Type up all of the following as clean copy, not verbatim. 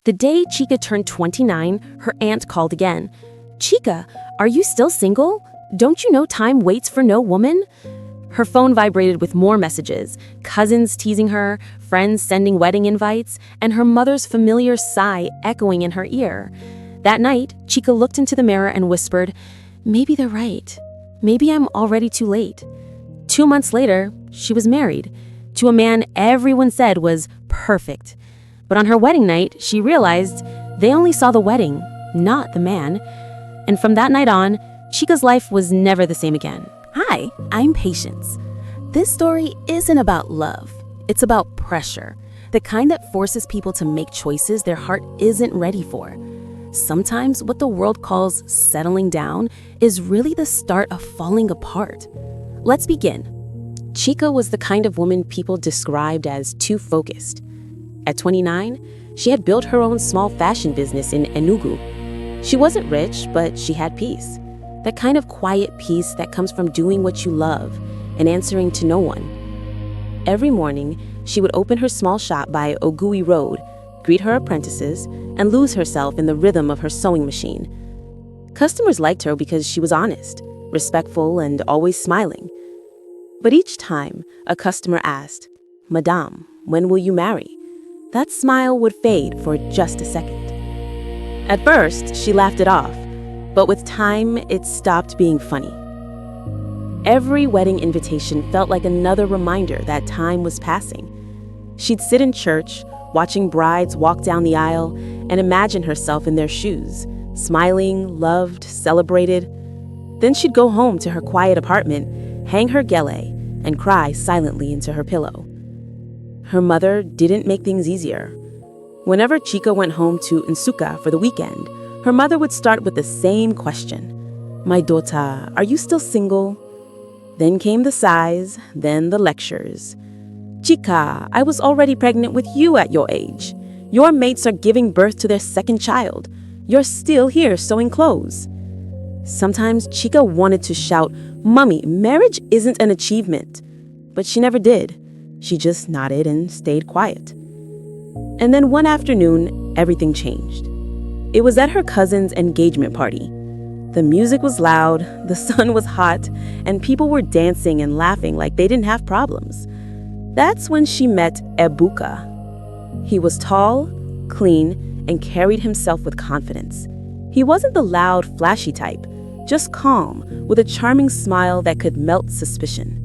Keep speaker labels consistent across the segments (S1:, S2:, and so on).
S1: The day Chica turned 29, her aunt called again. "Chica, are you still single? Don't you know time waits for no woman?" Her phone vibrated with more messages, cousins teasing her, friends sending wedding invites, and her mother's familiar sigh echoing in her ear. That night, Chica looked into the mirror and whispered, "Maybe they're right. Maybe I'm already too late." 2 months later, she was married to a man everyone said was perfect. But on her wedding night, she realized they only saw the wedding, not the man. And from that night on, Chica's life was never the same again.
S2: Hi, I'm Patience. This story isn't about love. It's about pressure, the kind that forces people to make choices their heart isn't ready for. Sometimes what the world calls settling down is really the start of falling apart. Let's begin. Chica was the kind of woman people described as too focused. At 29, she had built her own small fashion business in Enugu. She wasn't rich, but she had peace. That kind of quiet peace that comes from doing what you love and answering to no one. Every morning, she would open her small shop by Ogui Road, greet her apprentices, and lose herself in the rhythm of her sewing machine. Customers liked her because she was honest, respectful, and always smiling. But each time, a customer asked, "Madame, when will you marry?" that smile would fade for just a second. At first, she laughed it off, but with time, it stopped being funny. Every wedding invitation felt like another reminder that time was passing. She'd sit in church, watching brides walk down the aisle, and imagine herself in their shoes, smiling, loved, celebrated. Then she'd go home to her quiet apartment, hang her gele, and cry silently into her pillow. Her mother didn't make things easier. Whenever Chica went home to Nsukka for the weekend, her mother would start with the same question. "My daughter, are you still single?" Then came the sighs, then the lectures. "Chica, I was already pregnant with you at your age. Your mates are giving birth to their second child. You're still here sewing clothes." Sometimes Chica wanted to shout, "Mummy, marriage isn't an achievement." But she never did. She just nodded and stayed quiet. And then one afternoon, everything changed. It was at her cousin's engagement party. The music was loud, the sun was hot, and people were dancing and laughing like they didn't have problems. That's when she met Ebuka. He was tall, clean, and carried himself with confidence. He wasn't the loud, flashy type, just calm, with a charming smile that could melt suspicion.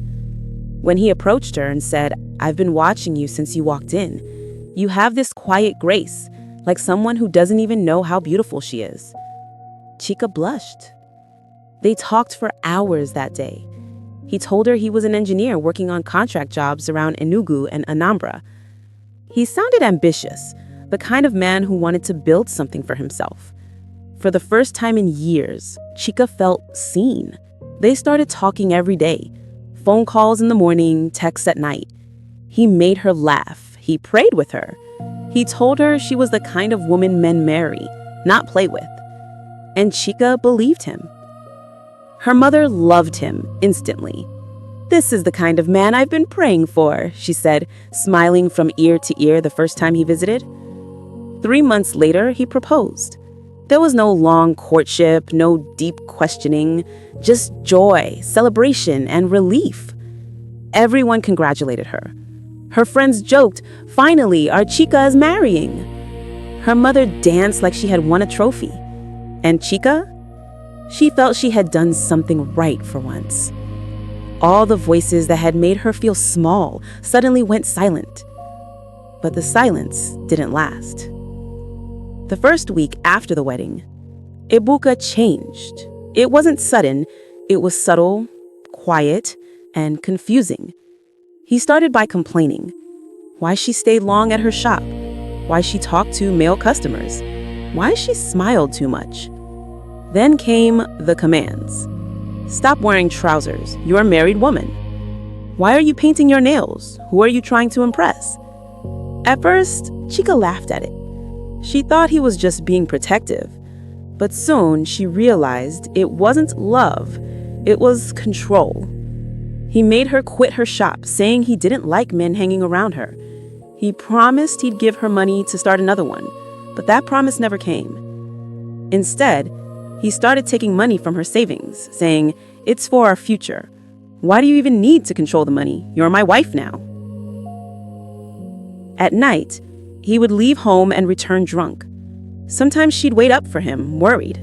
S2: When he approached her and said, "I've been watching you since you walked in. You have this quiet grace, like someone who doesn't even know how beautiful she is." Chica blushed. They talked for hours that day. He told her he was an engineer working on contract jobs around Enugu and Anambra. He sounded ambitious, the kind of man who wanted to build something for himself. For the first time in years, Chica felt seen. They started talking every day. Phone calls in the morning, texts at night. He made her laugh. He prayed with her. He told her she was the kind of woman men marry, not play with. And Chica believed him. Her mother loved him instantly. "This is the kind of man I've been praying for," she said, smiling from ear to ear the first time he visited. 3 months later, he proposed. There was no long courtship, no deep questioning, just joy, celebration, and relief. Everyone congratulated her. Her friends joked, "Finally, our Chica is marrying." Her mother danced like she had won a trophy. And Chica? She felt she had done something right for once. All the voices that had made her feel small suddenly went silent. But the silence didn't last. The first week after the wedding, Ebuka changed. It wasn't sudden, it was subtle, quiet, and confusing. He started by complaining. Why she stayed long at her shop, why she talked to male customers, why she smiled too much. Then came the commands. "Stop wearing trousers, you're a married woman." "Why are you painting your nails? Who are you trying to impress?" At first, Chica laughed at it. She thought he was just being protective. But soon she realized it wasn't love, it was control. He made her quit her shop, saying he didn't like men hanging around her. He promised he'd give her money to start another one,
S3: But that promise never came. Instead, he started taking money from her savings, saying, "It's for our future. Why do you even need to control the money? You're my wife now." At night, he would leave home and return drunk. Sometimes she'd wait up for him, worried.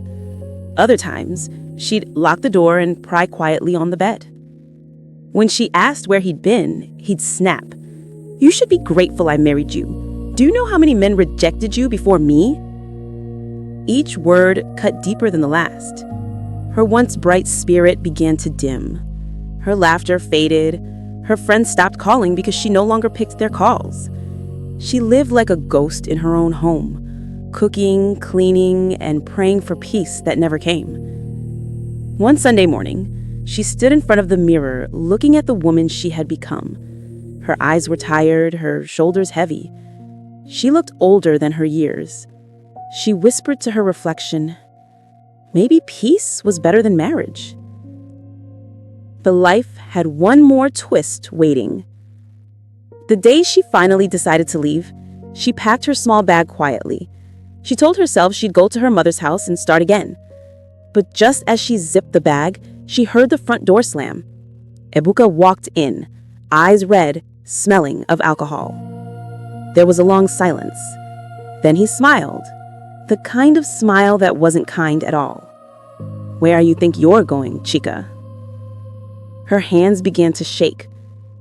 S3: Other times, she'd lock the door and pry quietly on the bed. When she asked where he'd been, he'd snap. "You should be grateful I married you. Do you know how many men rejected you before me?" Each word cut deeper than the last. Her once bright spirit began to dim. Her laughter faded. Her friends stopped calling because she no longer picked their calls. She lived like a ghost in her own home, cooking, cleaning, and praying for peace that never came. One Sunday morning, she stood in front of the mirror, looking at the woman she had become. Her eyes were tired, her shoulders heavy. She looked older than her years. She whispered to her reflection, maybe peace was better than marriage. But life had one more twist waiting. The day she finally decided to leave, she packed her small bag quietly. She told herself she'd go to her mother's house and start again. But just as she zipped the bag, she heard the front door slam. Ebuka walked in, eyes red, smelling of alcohol. There was a long silence. Then he smiled, the kind of smile that wasn't kind at all. "Where you think you're going, chica?" Her hands began to shake.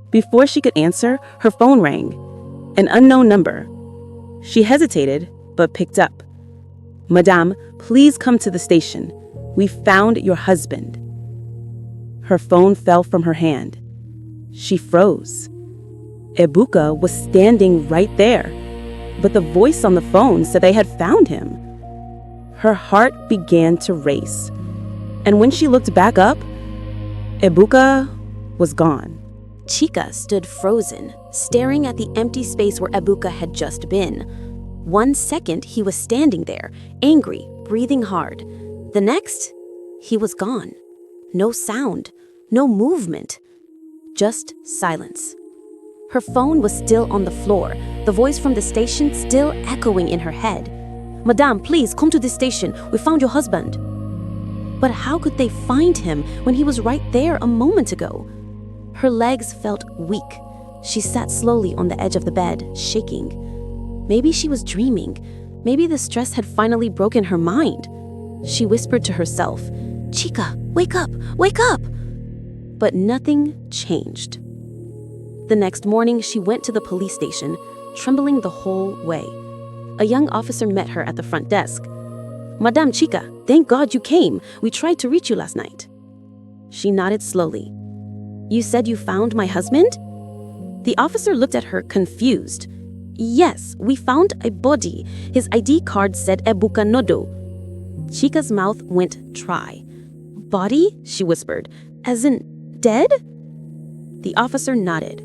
S3: Before she could answer, her phone rang. An unknown number. She hesitated, but picked up. "Madame, please come to the station. We found your husband." Her phone fell from her hand. She froze. Ebuka was standing right there, but the voice on the phone said they had found him. Her heart began to race, and when she looked back up, Ebuka was gone.
S2: Chica stood frozen, staring at the empty space where Ebuka had just been. 1 second, he was standing there, angry, breathing hard. The next, he was gone. No sound, no movement, just silence. Her phone was still on the floor, the voice from the station still echoing in her head. "Madame, please come to the station. We found your husband." But how could they find him when he was right there a moment ago? Her legs felt weak. She sat slowly on the edge of the bed, shaking. Maybe she was dreaming. Maybe the stress had finally broken her mind. She whispered to herself, "Chica, wake up, wake up!" But nothing changed. The next morning, she went to the police station, trembling the whole way. A young officer met her at the front desk. "Madame Chica, thank God you came. We tried to reach you last night." She nodded slowly. "You said you found my husband?" The officer looked at her confused. "Yes, we found a body. His ID card said Ebuka Nodo." Chica's mouth went dry. "Body?" she whispered. "As in dead?" The officer nodded.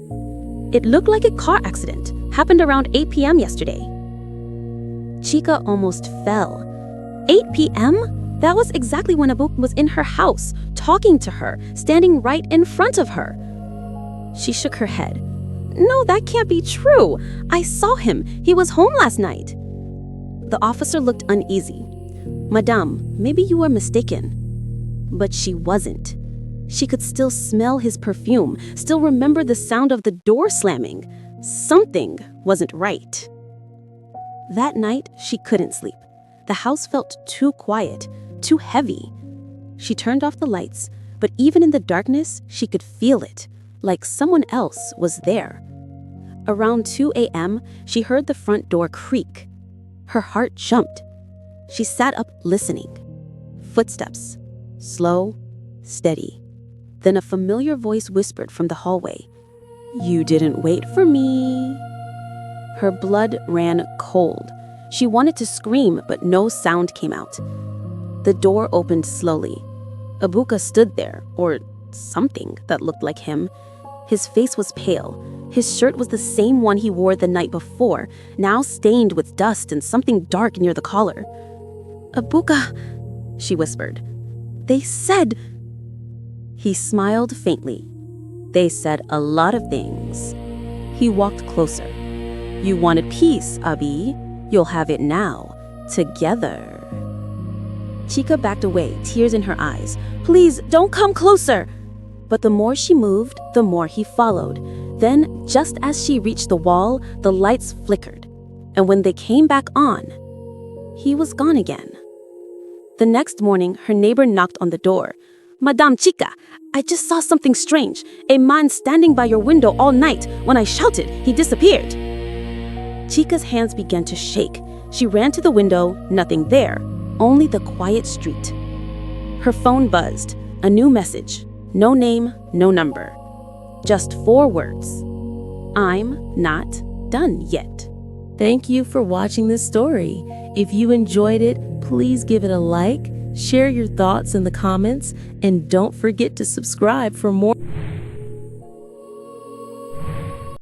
S2: "It looked like a car accident. Happened around 8 p.m. yesterday." Chica almost fell. 8 p.m.? That was exactly when Ebuka was in her house, talking to her, standing right in front of her. She shook her head. "No, that can't be true. I saw him. He was home last night." The officer looked uneasy. "Madame, maybe you were mistaken." But she wasn't. She could still smell his perfume, still remember the sound of the door slamming. Something wasn't right. That night, she couldn't sleep. The house felt too quiet, too heavy. She turned off the lights, but even in the darkness, she could feel it, like someone else was there. Around 2 a.m., she heard the front door creak. Her heart jumped. She sat up listening. Footsteps. Slow, steady. Then a familiar voice whispered from the hallway, "You didn't wait for me." Her blood ran cold. She wanted to scream, but no sound came out. The door opened slowly. Ebuka stood there, or something that looked like him. His face was pale. His shirt was the same one he wore the night before, now stained with dust and something dark near the collar. "Ebuka," she whispered. "They said..." He smiled faintly. "They said a lot of things." He walked closer. "You wanted peace, Abi. You'll have it now. together. Chica backed away, tears in her eyes. Please, don't come closer! But the more she moved, the more he followed. Then, just as she reached the wall, the lights flickered. And when they came back on, he was gone again. The next morning, her neighbor knocked on the door. Madame Chica, I just saw something strange. A man standing by your window all night. When I shouted, he disappeared. Chica's hands began to shake. She ran to the window, nothing there, only the quiet street. Her phone buzzed. A new message. No name, no number. Just 4 words. I'm not done yet.
S1: Thank you for watching this story. If you enjoyed it, please give it a like, share your thoughts in the comments, and don't forget to subscribe for more.